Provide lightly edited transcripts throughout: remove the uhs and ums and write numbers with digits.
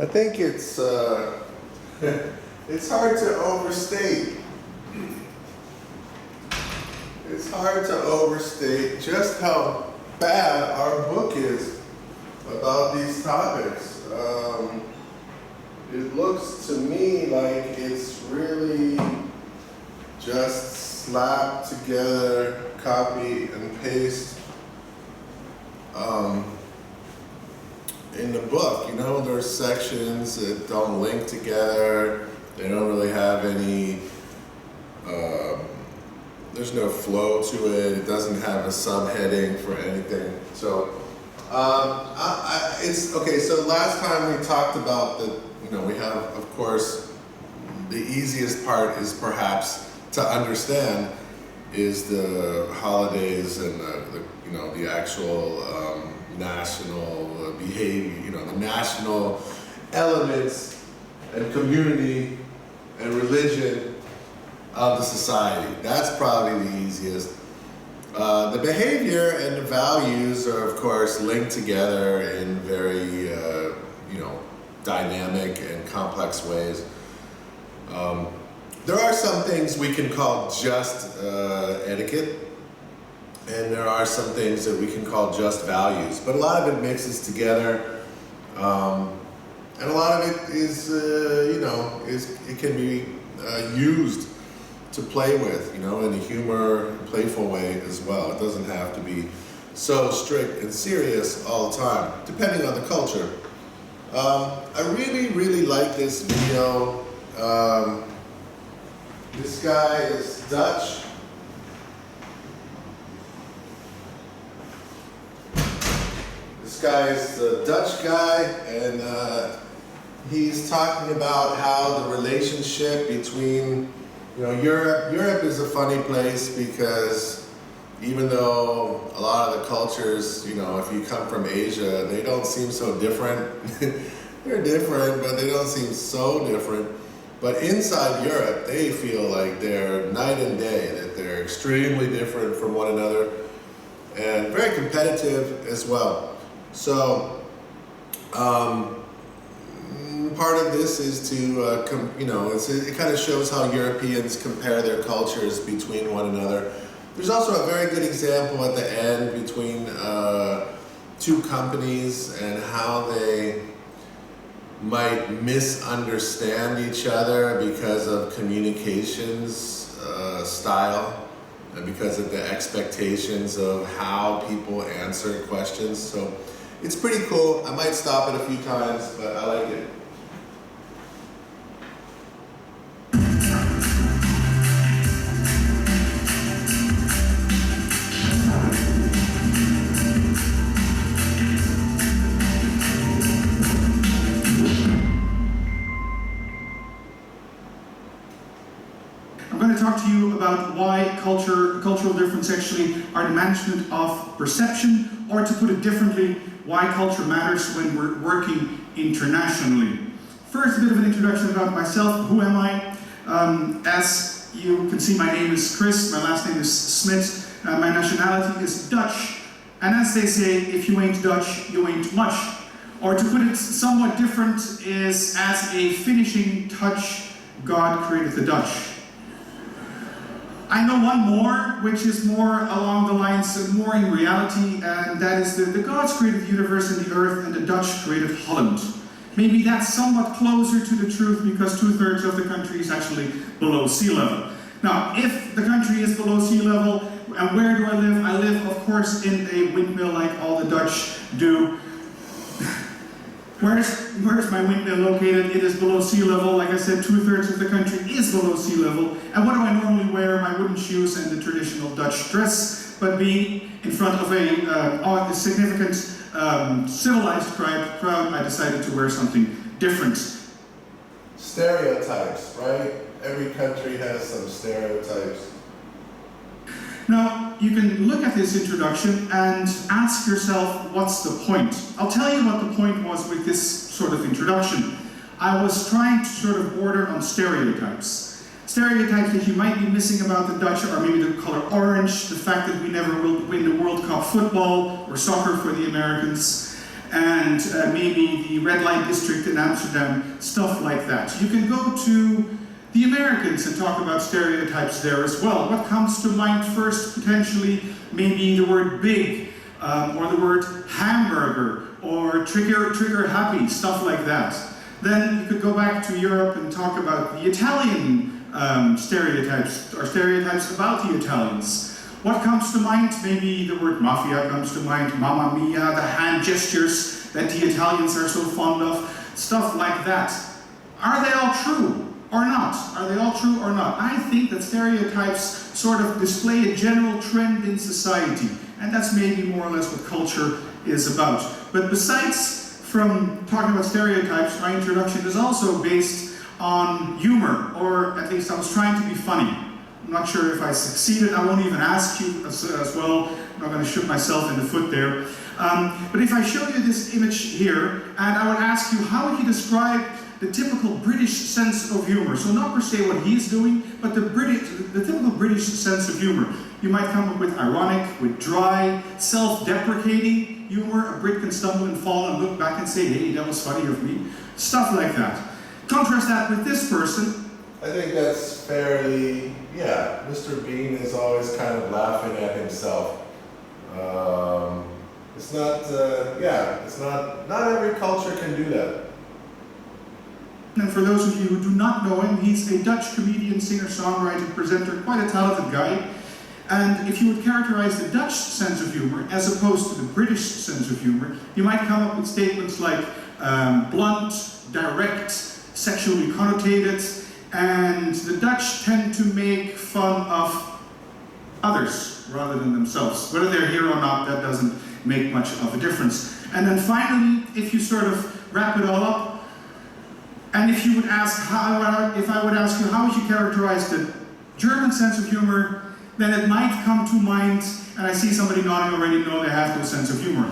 I think it's it's hard to overstate. It's hard to overstate just how bad our book is about these topics. It looks to me like it's really just slapped together, copy and paste. In the book, you know, there's sections that don't link together. They don't really have any, there's no flow to it. It doesn't have a subheading for anything. So, it's, okay, so last time we talked about the, you know, we have, of course, the easiest part is perhaps to understand is the holidays and the you know, the actual national behavior, you know, the national elements and community and religion of the society. That's probably the easiest. The behavior and the values are, of course, linked together in very, you know, dynamic and complex ways. There are some things we can call just etiquette, and there are some things that we can call just values, but a lot of it mixes together, and a lot of it is, you know, it can be used to play with, you know, in a humor, playful way as well. It doesn't have to be so strict and serious all the time, depending on the culture. I really like this video. This guy is Dutch. This guy is the Dutch guy, and he's talking about how the relationship between, you know, Europe is a funny place because even though a lot of the cultures, you know, if you come from Asia, they don't seem so different. They're different, but they don't seem so different. But inside Europe, they feel like they're night and day, that they're extremely different from one another and very competitive as well. So, part of this is to, you know, it kind of shows how Europeans compare their cultures between one another. There's also a very good example at the end between two companies and how they might misunderstand each other because of communications style and because of the expectations of how people answer questions. So it's pretty cool. I might stop it a few times, but I like it. I'm going to talk to you about why cultural difference actually are the management of perception, or to put it differently, why culture matters when we're working internationally. First, a bit of an introduction about myself. Who am I? As you can see, my name is Chris, my last name is Smit, my nationality is Dutch, and as they say, if you ain't Dutch, you ain't much. Or to put it somewhat different is, as a finishing touch, God created the Dutch. I know one more, which is more along the lines of more in reality, and that is the gods created the universe and the earth, and the Dutch created Holland. Maybe that's somewhat closer to the truth because 2/3 of the country is actually below sea level. Now, if the country is below sea level, and where do I live? I live, of course, in a windmill like all the Dutch do. Where's my windmill located? It is below sea level. Like I said, 2/3 of the country is below sea level. And what do I normally wear? My wooden shoes and the traditional Dutch dress. But being in front of a significant civilized crowd, I decided to wear something different. Stereotypes, right? Every country has some stereotypes. Now, you can look at this introduction and ask yourself, what's the point? I'll tell you what the point was with this sort of introduction. I was trying to sort of border on stereotypes. Stereotypes that you might be missing about the Dutch are maybe the color orange, the fact that we never will win the World Cup football or soccer for the Americans, and maybe the red light district in Amsterdam, stuff like that. You can go to the Americans and talk about stereotypes there as well. What comes to mind first, potentially, maybe the word big, or the word hamburger, or trigger happy, stuff like that. Then you could go back to Europe and talk about the Italian stereotypes, or stereotypes about the Italians. What comes to mind? Maybe the word mafia comes to mind, mamma mia, the hand gestures that the Italians are so fond of, stuff like that. Are they all true? Or not? Are they all true or not? I think that stereotypes sort of display a general trend in society, and that's maybe more or less what culture is about. But besides from talking about stereotypes, my introduction is also based on humor, or at least I was trying to be funny. I'm not sure if I succeeded. I won't even ask you as well. I'm not going to shoot myself in the foot there. But if I show you this image here, and I would ask you, how would you describe the typical British sense of humor? So not per se what he's doing, but the typical British sense of humor. You might come up with ironic, with dry, self-deprecating humor. A Brit can stumble and fall and look back and say, hey, that was funny of me. Stuff like that. Contrast that with this person. I think that's fairly, yeah, Mr. Bean is always kind of laughing at himself. It's not, not every culture can do that. And for those of you who do not know him, he's a Dutch comedian, singer, songwriter, presenter, quite a talented guy. And if you would characterize the Dutch sense of humor as opposed to the British sense of humor, you might come up with statements like blunt, direct, sexually connotated, and the Dutch tend to make fun of others rather than themselves. Whether they're here or not, that doesn't make much of a difference. And then finally, if you sort of wrap it all up, and if you would ask, if I would ask you, how would you characterize the German sense of humor, then it might come to mind, and I see somebody nodding already, no, they have no sense of humor.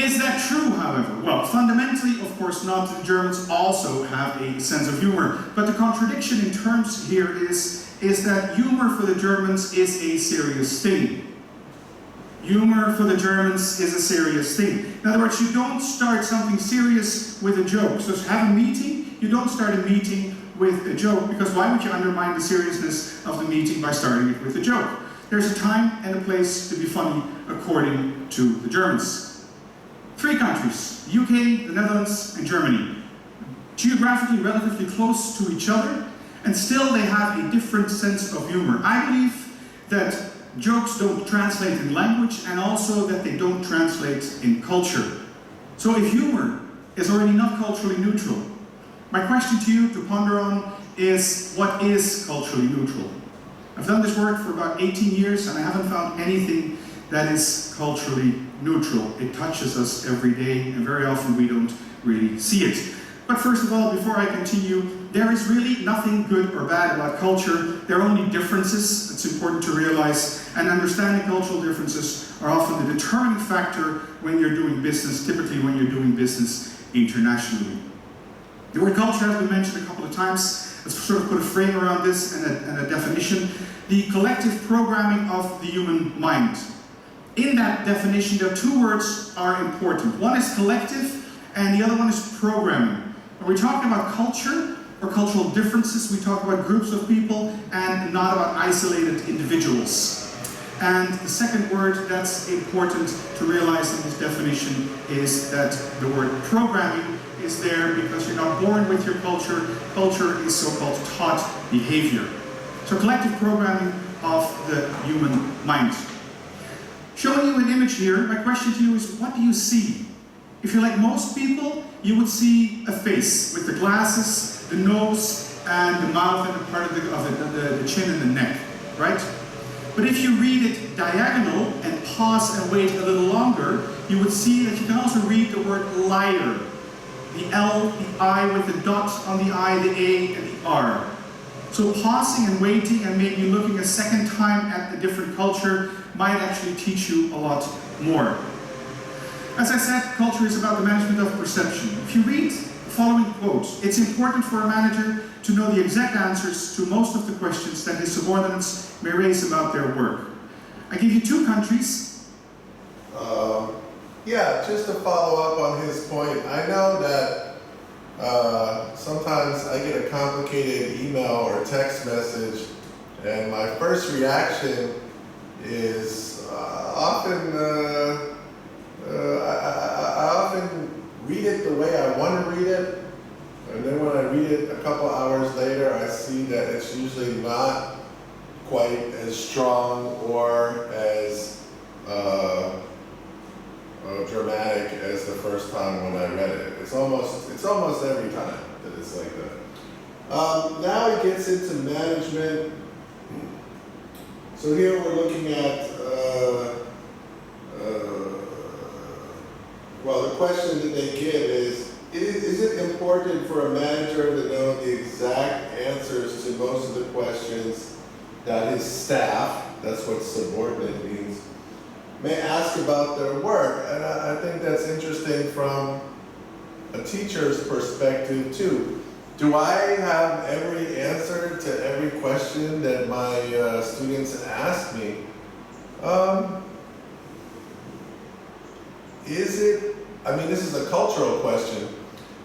Is that true, however? Well, fundamentally, of course not. The Germans also have a sense of humor. But the contradiction in terms here is that humor for the Germans is a serious thing. Humor for the Germans is a serious thing. In other words, you don't start something serious with a joke. So to have a meeting, you don't start a meeting with a joke, because why would you undermine the seriousness of the meeting by starting it with a joke? There's a time and a place to be funny, according to the Germans. 3 countries, UK, the Netherlands, and Germany. Geographically relatively close to each other, and still they have a different sense of humor. I believe that jokes don't translate in language, and also that they don't translate in culture. So if humor is already not culturally neutral, my question to you to ponder on is, what is culturally neutral? I've done this work for about 18 years, and I haven't found anything that is culturally neutral. It touches us every day, and very often we don't really see it. But first of all, before I continue, there is really nothing good or bad about culture. There are only differences. It's important to realize, and understanding cultural differences are often the determining factor when you're doing business, typically when you're doing business internationally. The word culture has been mentioned a couple of times. Let's sort of put a frame around this and a definition. The collective programming of the human mind. In that definition, there are 2 words are important. One is collective, and the other one is programming. When we're talking about culture or cultural differences, we talk about groups of people and not about isolated individuals. And the second word that's important to realize in this definition is that the word programming is there because you're not born with your culture. Culture is so-called taught behavior. So collective programming of the human mind. Showing you an image here, my question to you is, what do you see? If you're like most people, you would see a face with the glasses, the nose, and the mouth, and the part of the chin and the neck, right? But if you read it diagonal and pause and wait a little longer, you would see that you can also read the word liar. The L, the I with the dot on the I, the A, and the R. So pausing and waiting and maybe looking a second time at a different culture might actually teach you a lot more. As I said, culture is about the management of perception. If you read the following quote, it's important for a manager to know the exact answers to most of the questions that his subordinates may raise about their work. I give you 2 countries. Yeah, just to follow up on his point, I know that sometimes I get a complicated email or text message, and my first reaction is I often read it the way I want to read it, and then when I read it a couple hours later, I see that it's usually not quite as strong or as dramatic as the first time when I read it. It's almost every time that it's like that. Now it gets into management. So here we're looking at, well, the question that they give is it important for a manager to know the exact answers to most of the questions that his staff, that's what subordinate means, may ask about their work? And I think that's interesting from a teacher's perspective too. Do I have every answer to every question that my students ask me? This is a cultural question.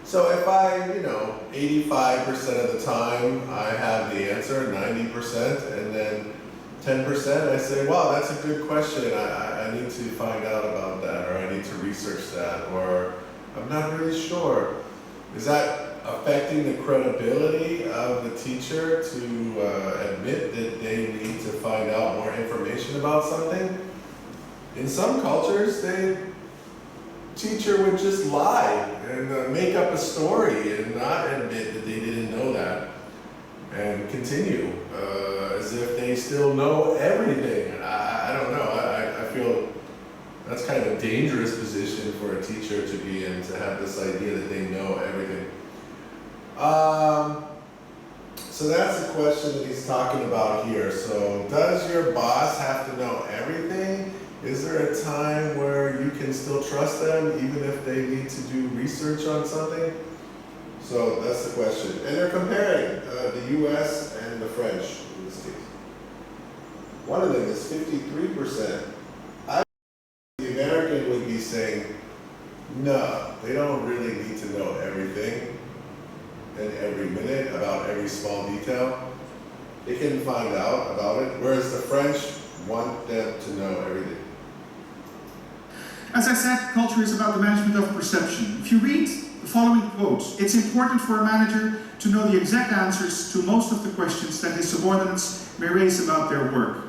So if 85% of the time I have the answer, 90%, and then 10% I say, wow, that's a good question. I need to find out about that, or I need to research that, or I'm not really sure. Is that affecting the credibility of the teacher to admit that they need to find out more information about something? In some cultures, the teacher would just lie and make up a story and not admit that they didn't know that, and continue as if they still know everything. And I don't know, I feel that's kind of a dangerous position for a teacher to be in, to have this idea that they know everything. So that's the question that he's talking about here. So does your boss have to know everything? Is there a time where you can still trust them even if they need to do research on something? So that's the question. And they're comparing the US and the French in this case. One of them is 53%. The American would be saying, no, they don't really need to know everything and every minute about every small detail. They can find out about it, whereas the French want them to know everything. As I said, culture is about the management of perception. If you read the following quote, it's important for a manager to know the exact answers to most of the questions that his subordinates may raise about their work.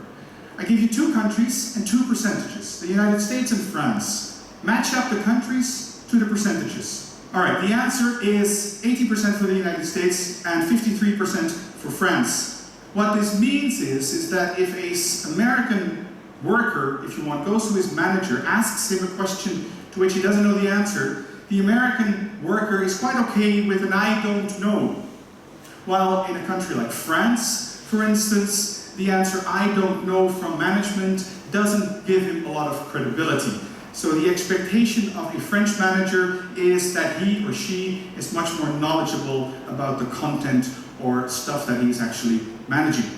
I give you 2 countries and 2 percentages, the United States and France. Match up the countries to the percentages. All right, the answer is 80% for the United States and 53% for France. What this means is that if an American worker, if you want, goes to his manager, asks him a question to which he doesn't know the answer, the American worker is quite okay with an I don't know. While in a country like France, for instance, the answer I don't know from management doesn't give him a lot of credibility. So the expectation of a French manager is that he or she is much more knowledgeable about the content or stuff that he's actually managing.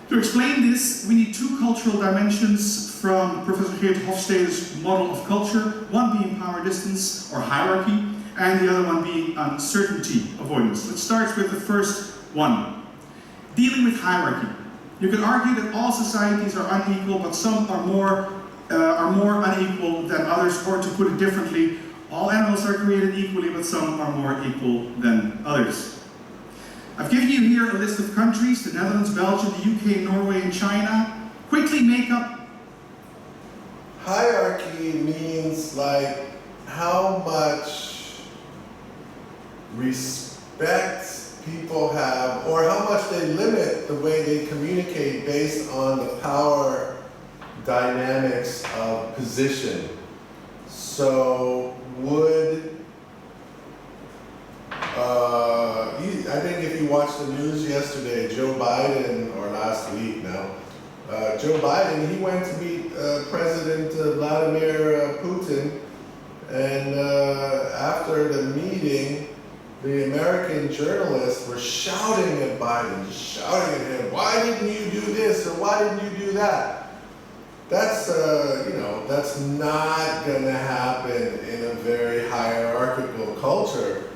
To explain this, we need 2 cultural dimensions from Professor Geert Hofstede's model of culture, one being power distance or hierarchy, and the other one being uncertainty avoidance. Let's start with the first one. Dealing with hierarchy. You could argue that all societies are unequal, but some are more unequal than others, or to put it differently, all animals are created equally, but some are more equal than others. I've given you here a list of countries, the Netherlands, Belgium, the UK, Norway, and China. Quickly make up. Hierarchy means like how much respect people have, or how much they limit the way they communicate based on the power dynamics of position. So I think if you watched the news yesterday, Joe Biden, or last week now, Joe Biden, he went to meet President Vladimir Putin, and after the meeting, the American journalists were shouting at Biden, just shouting at him, why didn't you do this, or why didn't you do that? that's that's not going to happen in a very hierarchical culture.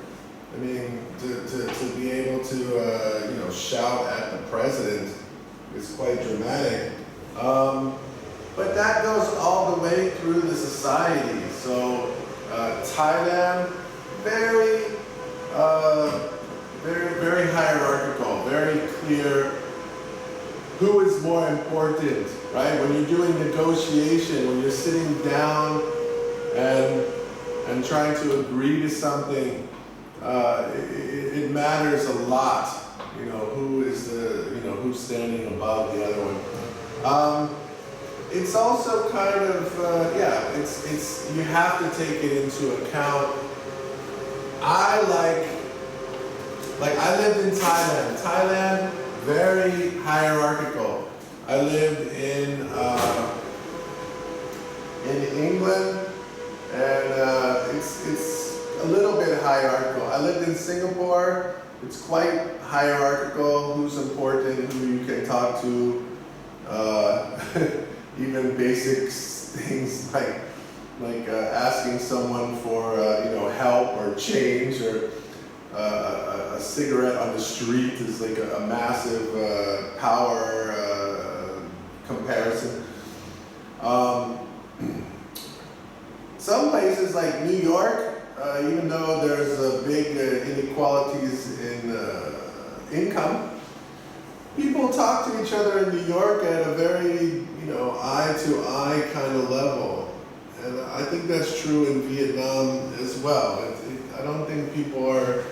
I mean, to be able to shout at the president is quite dramatic. But that goes all the way through the society. So Thailand, very hierarchical, very clear who is more important, right? When you're doing negotiation, when you're sitting down and trying to agree to something, it matters a lot, who is who's standing above the other one. It's also kind of, it's you have to take it into account. I lived in Thailand. Thailand, very hierarchical. I lived in England, and it's a little bit hierarchical. I lived in Singapore. It's quite hierarchical. Who's important? Who you can talk to? Even basic things like asking someone for help or change, or a cigarette on the street is like a massive power comparison. Some places like New York, even though there's big inequalities in income, people talk to each other in New York at a very eye-to-eye kind of level. And I think that's true in Vietnam as well. I don't think people are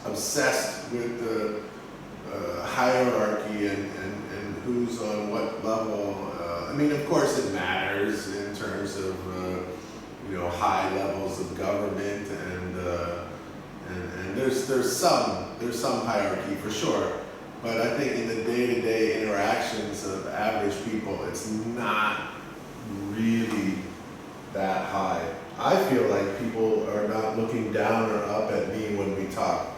obsessed with the hierarchy and who's on what level. I mean, of course it matters in terms of high levels of government, and there's some hierarchy for sure. But I think in the day-to-day interactions of average people, it's not really that high. I feel like people are not looking down or up at me when we talk.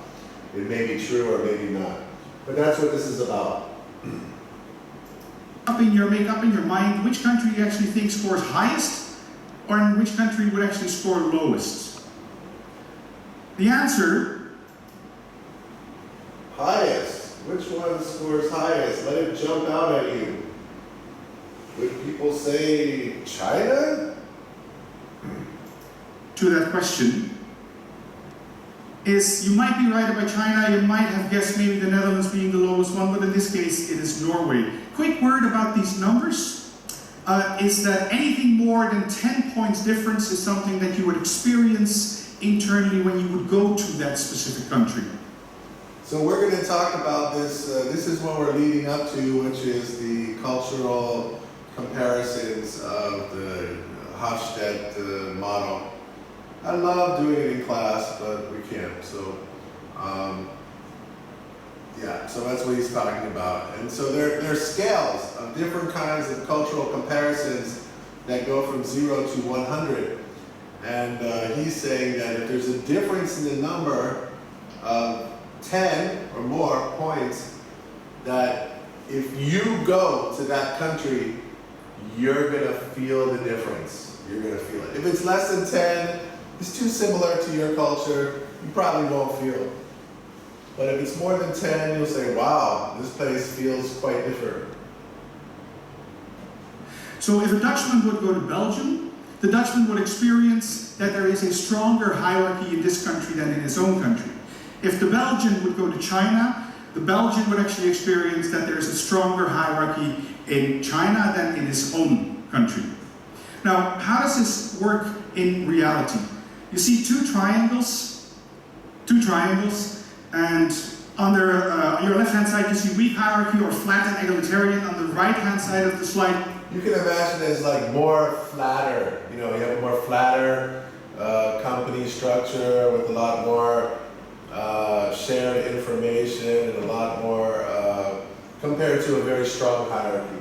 It may be true or maybe not. But that's what this is about. Make up in your mind which country you actually think scores highest, or in which country would actually score lowest. The answer: highest. Which one scores highest? Let it jump out at you. Would people say China? To that question is, you might be right about China, you might have guessed maybe the Netherlands being the lowest one, but in this case it is Norway. Quick word about these numbers is that anything more than 10 points difference is something that you would experience internally when you would go to that specific country. So we're going to talk about this. This is what we're leading up to, which is the cultural comparisons of the Hofstede model. I love doing it in class, but we can't. So, so that's what he's talking about. And so there are scales of different kinds of cultural comparisons that go from 0 to 100. And he's saying that if there's a difference in the number of 10 or more points, that if you go to that country, you're going to feel the difference. You're going to feel it. If it's less than 10, it's too similar to your culture, you probably won't feel it. But if it's more than 10, you'll say, wow, this place feels quite different. So if a Dutchman would go to Belgium, the Dutchman would experience that there is a stronger hierarchy in this country than in his own country. If the Belgian would go to China, the Belgian would actually experience that there's a stronger hierarchy in China than in his own country. Now, how does this work in reality? You see two triangles, and on your left-hand side you see weak hierarchy or flat and egalitarian. On the right-hand side of the slide, you can imagine it as like more flatter. You have a more flatter company structure with a lot more shared information and a lot more compared to a very strong hierarchy.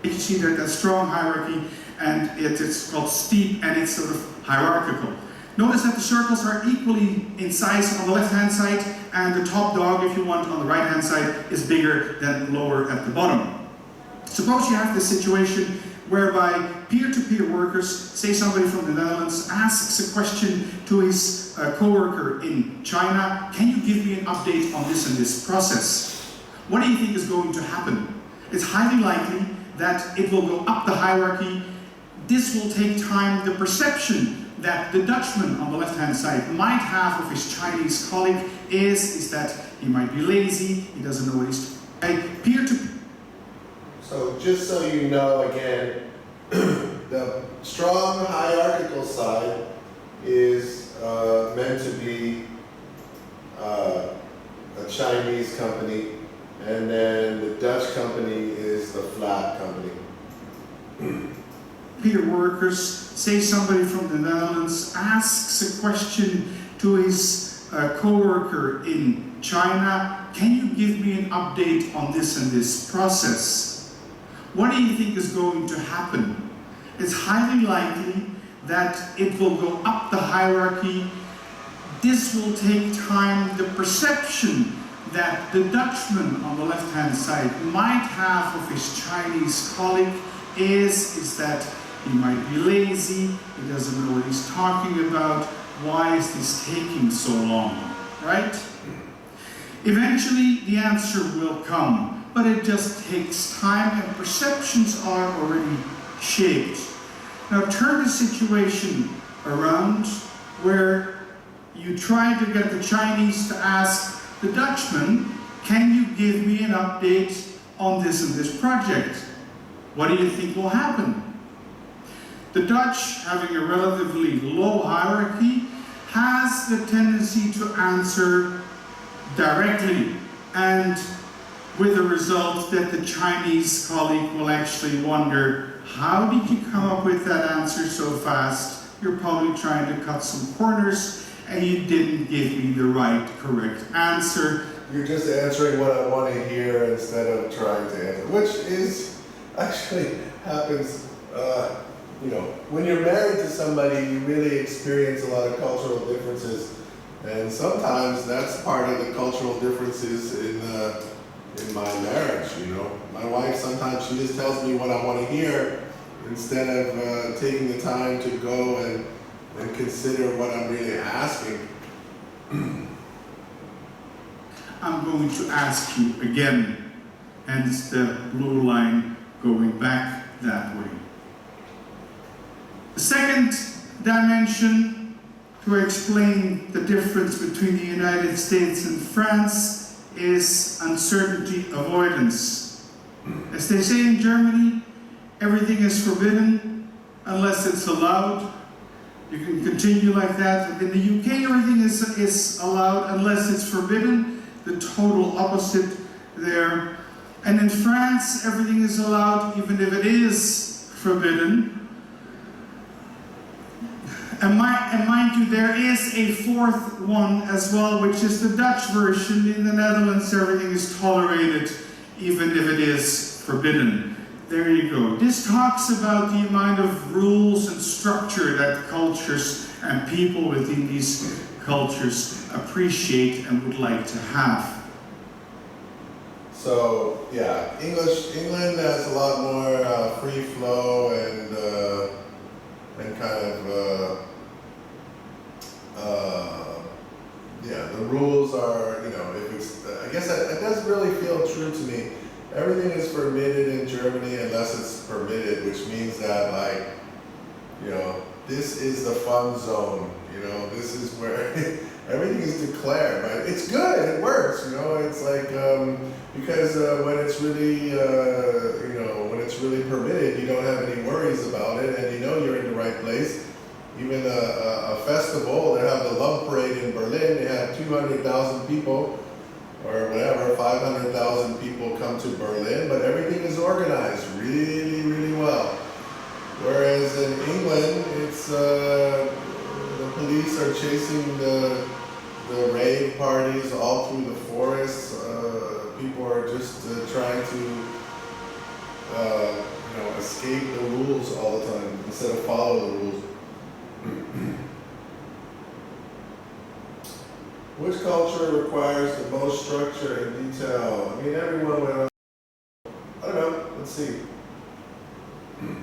You see that strong hierarchy, and it's called steep, and it's sort of hierarchical. Notice that the circles are equally in size on the left-hand side, and the top dog, if you want, on the right-hand side is bigger than lower at the bottom. Suppose you have this situation whereby peer-to-peer workers, say somebody from the Netherlands, asks a question to his co-worker in China, can you give me an update on this and this process? What do you think is going to happen? It's highly likely that it will go up the hierarchy. This will take time. The perception that the Dutchman on the left-hand side might have of his Chinese colleague is that he might be lazy, he doesn't know what he's peer-to-peer. So just so you know, again, the strong hierarchical side is meant to be a Chinese company, and then the Dutch company is the flat company. Peer workers, say somebody from the Netherlands asks a question to his co-worker in China, can you give me an update on this and this process? What do you think is going to happen? It's highly likely that it will go up the hierarchy. This will take time. The perception that the Dutchman on the left-hand side might have of his Chinese colleague is that he might be lazy, he doesn't know what he's talking about, why is this taking so long, right? Eventually the answer will come, but it just takes time and perceptions are already shaped. Now turn the situation around where you try to get the Chinese to ask the Dutchman, can you give me an update on this and this project? What do you think will happen? The Dutch, having a relatively low hierarchy, has the tendency to answer directly, and with the result that the Chinese colleague will actually wonder, how did you come up with that answer so fast? You're probably trying to cut some corners and you didn't give me the right, correct answer. You're just answering what I want to hear instead of trying to answer, which is actually happens, when you're married to somebody, you really experience a lot of cultural differences, and sometimes that's part of the cultural differences in my marriage. My wife, sometimes she just tells me what I want to hear instead of taking the time to go and consider what I'm really asking. I'm going to ask you again, hence the blue line going back that way. The second dimension to explain the difference between the United States and France is uncertainty avoidance. As they say in Germany, everything is forbidden unless it's allowed. You can continue like that. In the UK, everything is allowed unless it's forbidden. The total opposite there. And in France, everything is allowed even if it is forbidden. And mind you, there is a fourth one as well, which is the Dutch version. In the Netherlands, everything is tolerated even if it is forbidden. There you go. This talks about the amount of rules and structure that cultures and people within these cultures appreciate and would like to have. So yeah, England has a lot more free flow and kind of the rules are, if it's, I guess it doesn't really feel true to me. Everything is permitted in Germany unless it's permitted, which means that this is the fun zone. This is where everything is declared. Right? It's good. It works. It's like because when it's really when it's really permitted, you don't have any worries about it, and you're in the right place. Even a festival, they have the Love Parade in Berlin. They have 200,000 people. Or whatever, 500,000 people come to Berlin, but everything is organized really, really well. Whereas in England, it's the police are chasing the rave parties all through the forests. People are just trying to escape the rules all the time instead of follow the rules. Which culture requires the most structure and detail? I mean, everyone went on. I don't know. Let's see.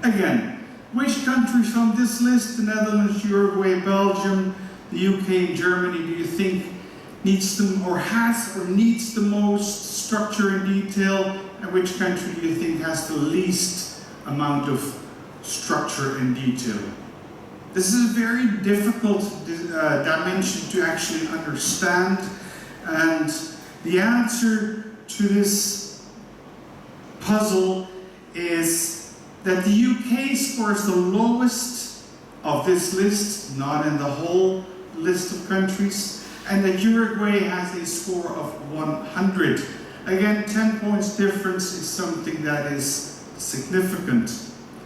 Again, which countries on this list, the Netherlands, Uruguay, Belgium, the UK, and Germany, do you think needs them or has or needs the most structure and detail? And which country do you think has the least amount of structure and detail? This is a very difficult dimension to actually understand, and the answer to this puzzle is that the UK scores the lowest of this list, not in the whole list of countries, and that Uruguay has a score of 100. Again, 10 points difference is something that is significant.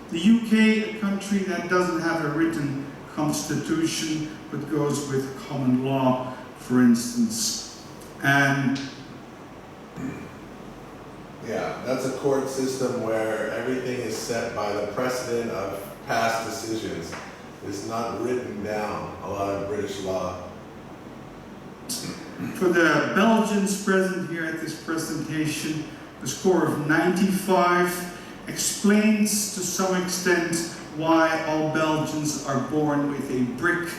The UK, a country that doesn't have a written constitution, but goes with common law, for instance. And yeah, that's a court system where everything is set by the precedent of past decisions. It's not written down, a lot of British law. for the Belgians present here at this presentation, the score of 95 explains to some extent why all Belgians are born with a brick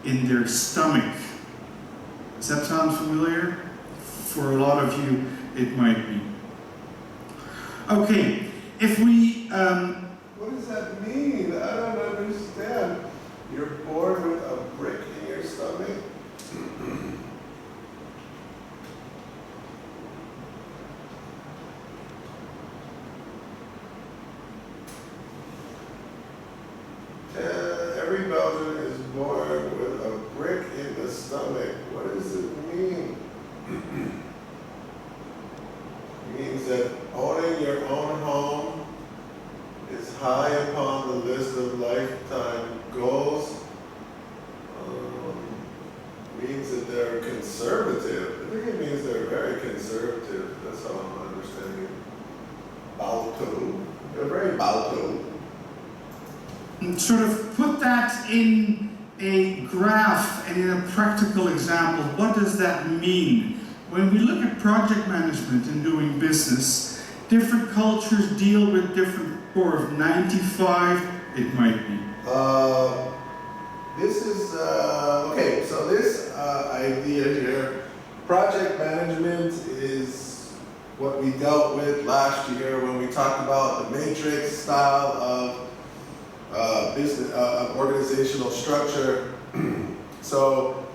in their stomach. Does that sound familiar? For a lot of you, it might be. Okay, if we... What does that mean? I don't understand. You're born with a brick in your stomach? Every Belgian is born with a brick in the stomach. What does it mean? It means that owning your own home is high upon the list of lifetime goals. Means that they're conservative. I think it means they're very conservative. That's how I'm understanding it. Balto. They're very balto. sort of put that in a graph and in a practical example. What does that mean? When we look at project management and doing business, different cultures deal with different score of 95, it might be. This is, okay, so this idea here, project management is what we dealt with last year when we talked about the matrix style of business, organizational structure. So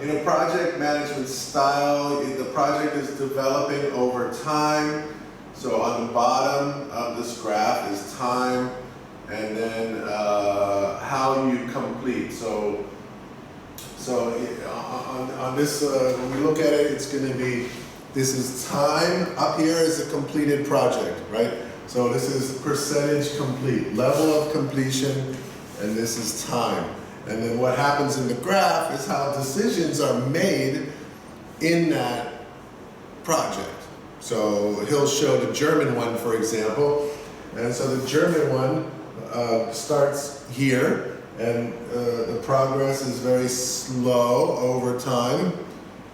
in a project management style, the project is developing over time. So on the bottom of this graph is time, and then how you complete. So on this, when we look at it, it's going to be, this is time. Up here is a completed project, right? So this is percentage complete, level of completion, and this is time. And then what happens in the graph is how decisions are made in that project. So he'll show the German one, for example. And so the German one starts here, and the progress is very slow over time,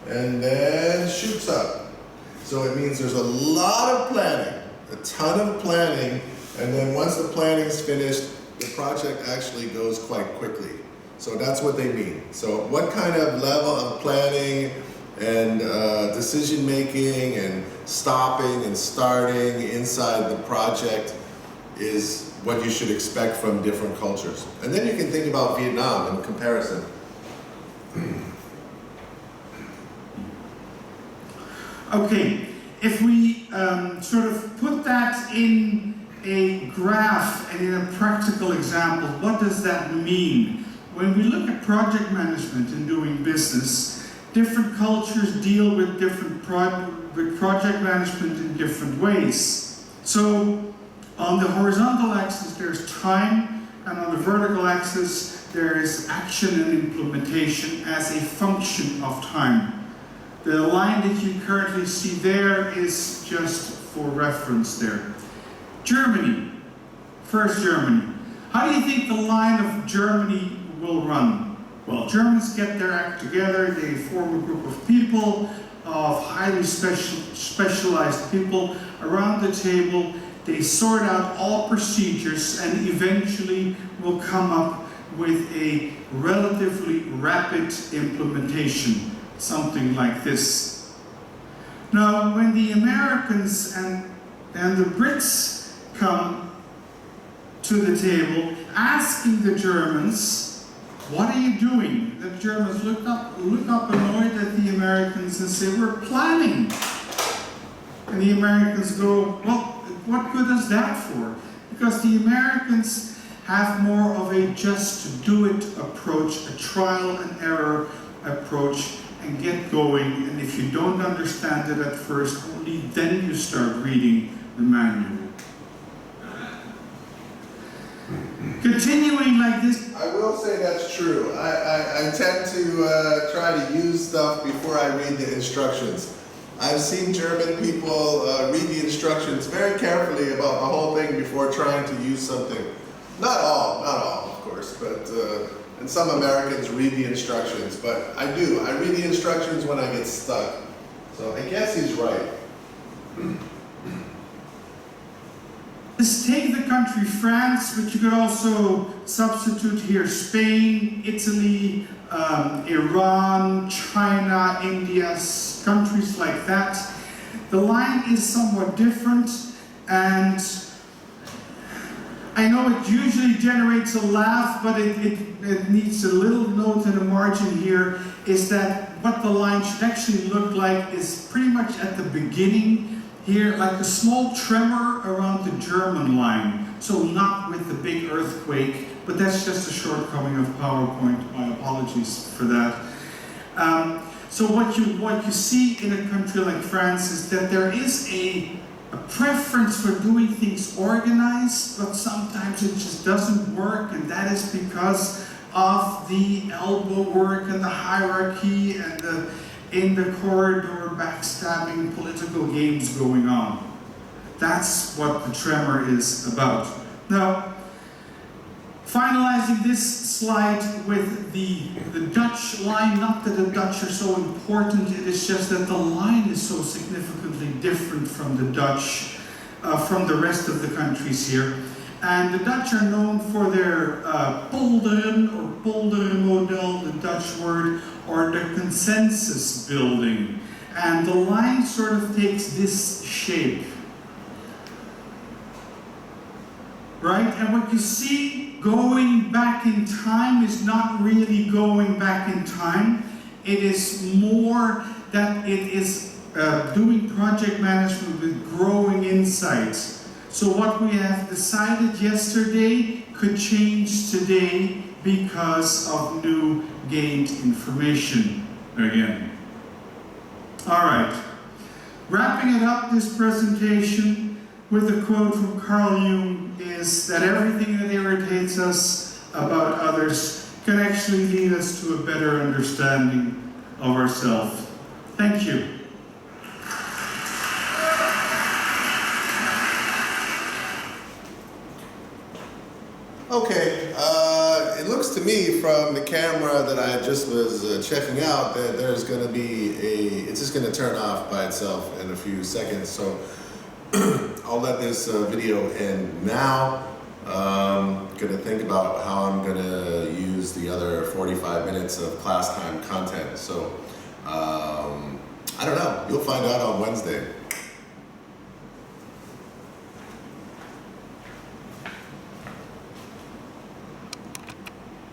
and then shoots up. So it means there's a lot of planning, a ton of planning, and then once the planning's finished, the project actually goes quite quickly. So that's what they mean. So what kind of level of planning and decision making and stopping and starting inside the project is what you should expect from different cultures. And then you can think about Vietnam in comparison. Okay, if we sort of put that in a graph and in a practical example, what does that mean? When we look at project management and doing business, different cultures deal with different project management in different ways. So on the horizontal axis there's time, and on the vertical axis there is action and implementation as a function of time. The line that you currently see there is just for reference there. Germany, first Germany. How do you think the line of Germany will run? Well, Germans get their act together, they form a group of people, of highly specialized people around the table. They sort out all procedures and eventually will come up with a relatively rapid implementation, something like this. Now, when the Americans and the Brits come to the table asking the Germans, what are you doing? The Germans look up annoyed at the Americans and say, we're planning. And the Americans go, well, what good is that for? Because the Americans have more of a just do it approach, a trial and error approach, and get going. And if you don't understand it at first, only then you start reading the manual. Continuing like this. I will say that's true. I tend to try to use stuff before I read the instructions. I've seen German people read the instructions very carefully about the whole thing before trying to use something. Not all, of course, but and some Americans read the instructions, but I do. I read the instructions when I get stuck. So I guess he's right. Let's take the country France, but you could also substitute here Spain, Italy, Iran, China, India, countries like that. The line is somewhat different, and I know it usually generates a laugh, but it needs a little note in the margin here, is that what the line should actually look like is pretty much at the beginning here, like a small tremor around the German line. So not with the big earthquake, but that's just a shortcoming of PowerPoint. My apologies for that. So what you see in a country like France is that there is a preference for doing things organized, but sometimes it just doesn't work, and that is because of the elbow work and the hierarchy and the in the corridor backstabbing political games going on. That's what the tremor is about. Now, finalizing this slide with the Dutch line, not that the Dutch are so important, it is just that the line is so significantly different from the Dutch, from the rest of the countries here. And the Dutch are known for their polderen or poldermodel, the Dutch word, or the consensus building. And the line sort of takes this shape. Right? And what you see going back in time is not really going back in time. It is more that it is doing project management with growing insights. So what we have decided yesterday could change today because of new gained information again. All right, wrapping it up, this presentation with a quote from Carl Jung is that everything that irritates us about others can actually lead us to a better understanding of ourselves. Thank you. Okay, it looks to me from the camera that I just was checking out that there's going to be it's just going to turn off by itself in a few seconds. So I'll let this video end now. Going to think about how I'm going to use the other 45 minutes of class time content. So I don't know. You'll find out on Wednesday.